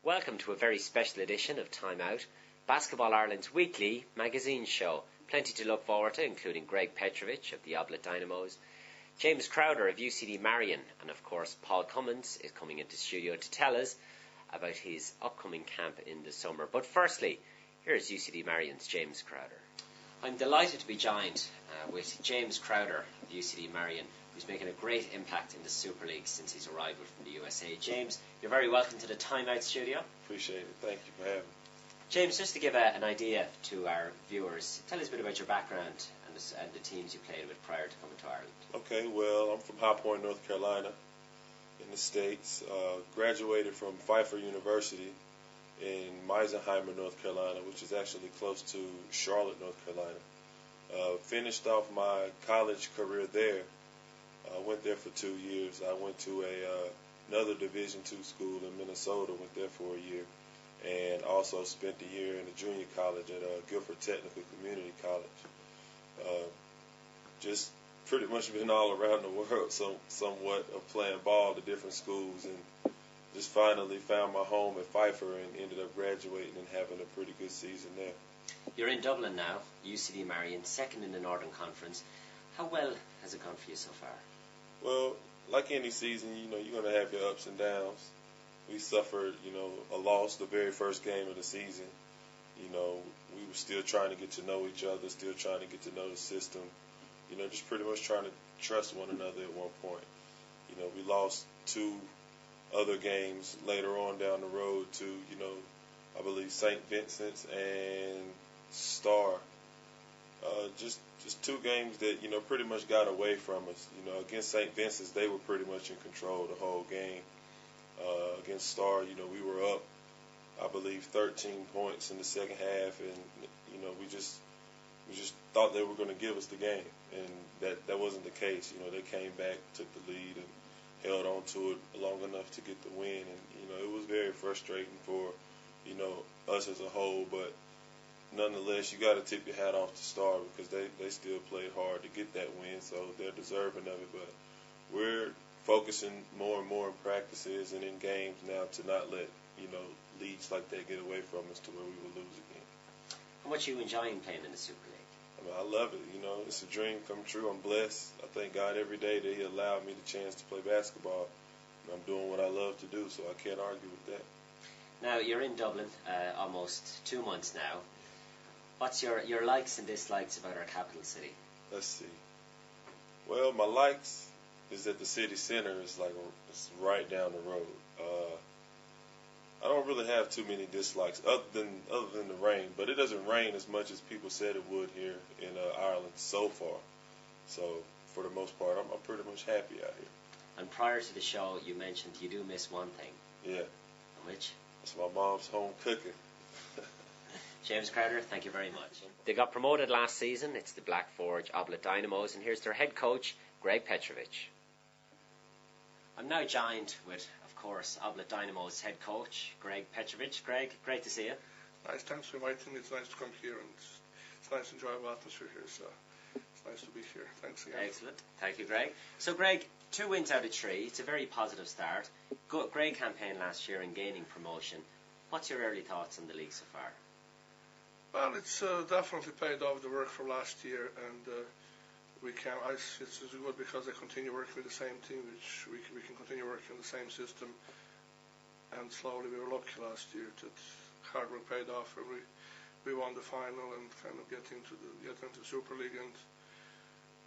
Welcome to a very special edition of Time Out, Basketball Ireland's weekly magazine show. Plenty to look forward to, including Greg Petrovich of the Oblet Dynamos, James Crowder of UCD Marion, and of course Paul Cummins is coming into studio to tell us about his upcoming camp in the summer. But firstly, here's UCD Marion's James Crowder. I'm delighted to be joined with James Crowder of UCD Marion, who's making a great impact in the Super League since his arrival from the USA. James, you're very welcome to the Time Out studio. Appreciate it. Thank you for having me. James, just to give an idea to our viewers, tell us a bit about your background and the teams you played with prior to coming to Ireland. Okay, well, I'm from High Point, North Carolina, in the States. Graduated from Pfeiffer University in Meisenheimer, North Carolina, which is actually close to Charlotte, North Carolina. Finished off my college career there. I went there for 2 years. I went to another Division II school in Minnesota, went there for a year, and also spent a year in a junior college at Guilford Technical Community College. Just pretty much been all around the world, somewhat of playing ball to different schools, and just finally found my home at Pfeiffer and ended up graduating and having a pretty good season there. You're in Dublin now, UCD Marion, second in the Northern Conference. How well has it gone for you so far? Well, like any season, you're going to have your ups and downs. We suffered, a loss the very first game of the season. We were still trying to get to know each other, still trying to get to know the system. Just pretty much trying to trust one another at one point. We lost 2 other games later on down the road to, I believe St. Vincent's and Star. Just 2 games that, pretty much got away from us. Against St. Vincent's, they were pretty much in control the whole game. Against Star, we were up, I believe, 13 points in the second half, and, we just thought they were going to give us the game, and that wasn't the case. They came back, took the lead, and held on to it long enough to get the win, and, it was very frustrating for, us as a whole, but nonetheless, you got to tip your hat off to Star because they still played hard to get that win, so they're deserving of it. But we're focusing more and more in practices and in games now to not let leads like that get away from us to where we will lose again. How much are you enjoying playing in the Super League? I love it. It's a dream come true. I'm blessed. I thank God every day that He allowed me the chance to play basketball, and I'm doing what I love to do, so I can't argue with that. Now, you're in Dublin almost 2 months now. What's your likes and dislikes about our capital city? Let's see. Well, my likes is that the city center is it's right down the road. I don't really have too many dislikes other than the rain, but it doesn't rain as much as people said it would here in Ireland so far. So for the most part, I'm pretty much happy out here. And prior to the show, you mentioned you do miss one thing. Yeah. Which? It's my mom's home cooking. James Crowder, thank you very much. They got promoted last season. It's the Black Forge Oblet Dynamos, and here's their head coach, Greg Petrovich. I'm now joined with, of course, Oblet Dynamos head coach, Greg Petrovich. Greg, great to see you. Nice, thanks for inviting me. It's nice to come here, and it's nice, enjoyable atmosphere here, so it's nice to be here. Thanks again. Excellent. Thank you, Greg. So, Greg, 2 wins out of 3. It's a very positive start. Great campaign last year in gaining promotion. What's your early thoughts on the league so far? Well, it's definitely paid off the work from last year, and it's good because I continue working with the same team, which we can continue working on the same system. And slowly, we were lucky last year that hard work paid off, and we won the final and kind of get into the Super League. And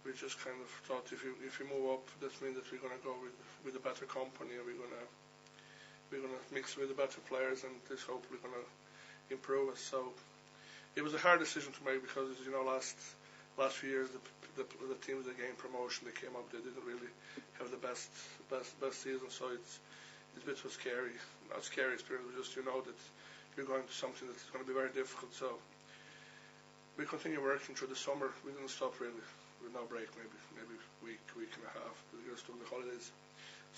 we just kind of thought if you move up, that means that we're going to go with a better company, and we're going to mix with the better players, and this hopefully going to improve us. So it was a hard decision to make because, last few years the teams that gained promotion, they came up, they didn't really have the best season, so it's a bit of a scary, not scary experience, but just that you're going to something that's going to be very difficult. So we continue working through the summer. We didn't stop really, with no break, maybe week and a half. We just took the holidays.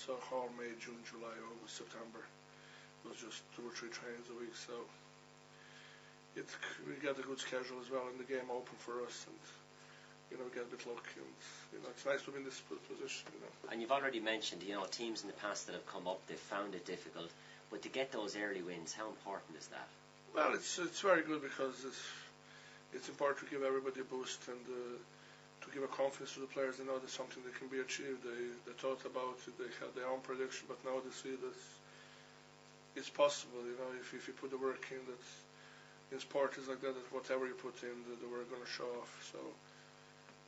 So all May, June, July, August, September was just 2 or 3 trains a week. So we get a good schedule as well, and the game open for us, and we get a bit lucky, and it's nice to be in this position. And you've already mentioned, teams in the past that have come up, they've found it difficult. But to get those early wins, how important is that? Well, it's very good because it's important to give everybody a boost and to give a confidence to the players. They know there's something that can be achieved. They thought about it, they had their own prediction, but now they see that it's possible. You know, if you put the work in, that in sport is like that whatever you put in, the work going to show off. So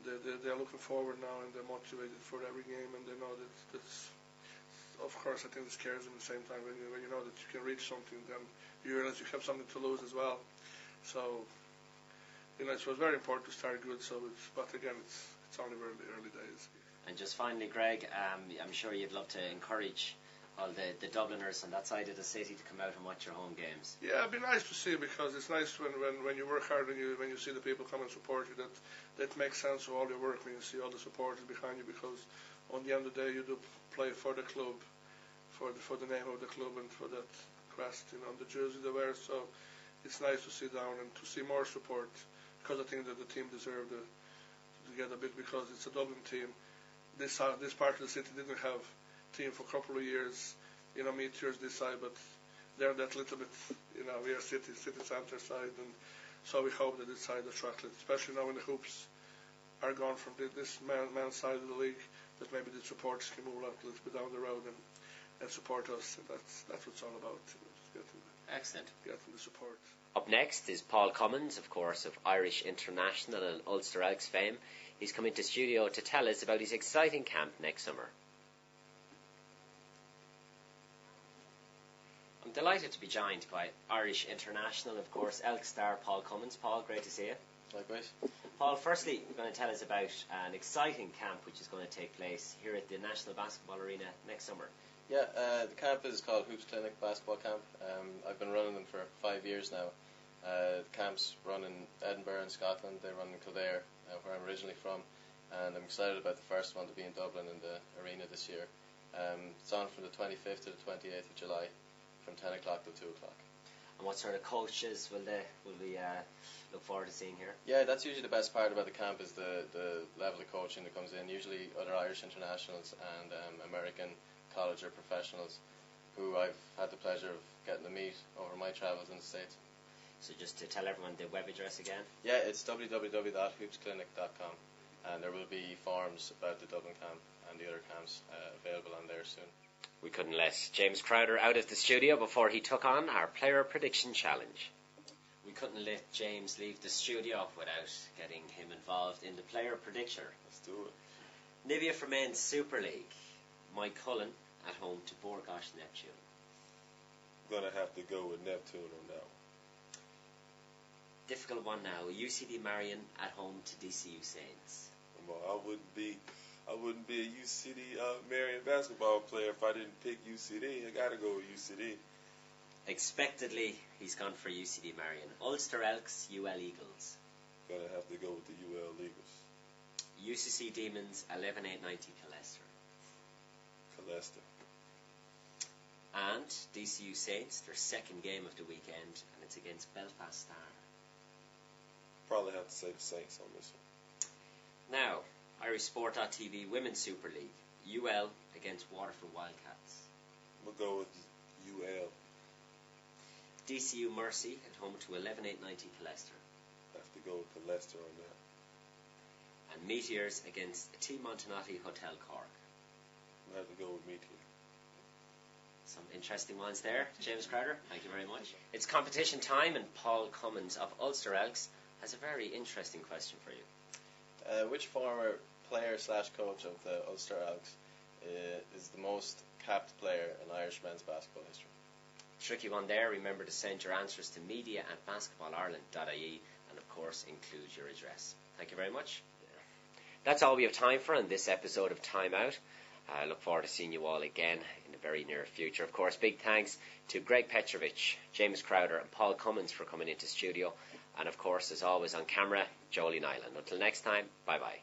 they're looking forward now and they're motivated for every game, and they know that's. Of course, I think it scares them at the same time when you know that you can reach something, then you realize you have something to lose as well. So, you know, it was very important to start good. But again, it's only very early days. And just finally, Greg, I'm sure you'd love to encourage all the Dubliners on that side of the city to come out and watch your home games. Yeah, it'd be nice to see, because it's nice when you work hard and when you see the people come and support you. That makes sense of all your work when you see all the supporters behind you, because on the end of the day you do play for the club, for the name of the club and for that crest, you know, the jersey they wear. So it's nice to sit down and to see more support, because I think that the team deserved to get a bit, because it's a Dublin team. This part of the city didn't have team for a couple of years, you know, Meteors this side, but they're that little bit, you know, we are city centre side, and so we hope that this side attract it, especially now when the hoops are gone from this man's side of the league, that maybe the supporters can move out a little bit down the road and support us, and that's what it's all about. Excellent. Getting the support. Up next is Paul Cummins, of course, of Irish International and Ulster Elks fame. He's come into studio to tell us about his exciting camp next summer. I'm delighted to be joined by Irish International, of course, Elk star Paul Cummins. Paul, great to see you. Likewise. Paul, firstly, you're going to tell us about an exciting camp which is going to take place here at the National Basketball Arena next summer. Yeah, the camp is called Hoops Clinic Basketball Camp. I've been running them for 5 years now. The camps run in Edinburgh in Scotland. They run in Kildare, where I'm originally from, and I'm excited about the first one to be in Dublin in the arena this year. It's on from the 25th to the 28th of July, from 10 o'clock till 2 o'clock. And what sort of coaches will we look forward to seeing here? Yeah, that's usually the best part about the camp, is the level of coaching that comes in. Usually other Irish internationals and American college or professionals who I've had the pleasure of getting to meet over my travels in the States. So just to tell everyone the web address again. Yeah, it's www.hoopsclinic.com, and there will be forums about the Dublin camp and the other camps available on there soon. We couldn't let James Crowder out of the studio before he took on our player prediction challenge. We couldn't let James leave the studio without getting him involved in the player prediction. Let's do it. Nivea for Men's Super League. Mike Cullen at home to Borgosh Neptune. I'm going to have to go with Neptune on that one. Difficult one now. UCD Marion at home to DCU Saints. Well, I wouldn't be a UCD Marion basketball player if I didn't pick UCD. I got to go with UCD. Expectedly, he's gone for UCD Marion. Ulster Elks, UL Eagles. Going to have to go with the UL Eagles. UCC Demons, 11-8-90 Leicester. Leicester. And DCU Saints, their second game of the weekend, and it's against Belfast Star. Probably have to say the Saints on this one. Now, IrishSport.tv Women's Super League. UL against Waterford Wildcats. We'll go with UL. DCU Mercy at home to 11-8-90 Leicester. Have to go with the Leicester on that. And Meteors against T Montanati Hotel Cork. I have to go with Meteor. Some interesting ones there. James Crowder, thank you very much. It's competition time, and Paul Cummins of Ulster Elks has a very interesting question for you. Which former player / coach of the Ulster Elks is the most capped player in Irish men's basketball history? Tricky one there. Remember to send your answers to media@basketballireland.ie, and of course include your address. Thank you very much. That's all we have time for in this episode of Time Out. I look forward to seeing you all again in the very near future. Of course, big thanks to Greg Petrovich, James Crowder and Paul Cummins for coming into studio. And of course, as always on camera, Jolie Nyland. Until next time, bye-bye.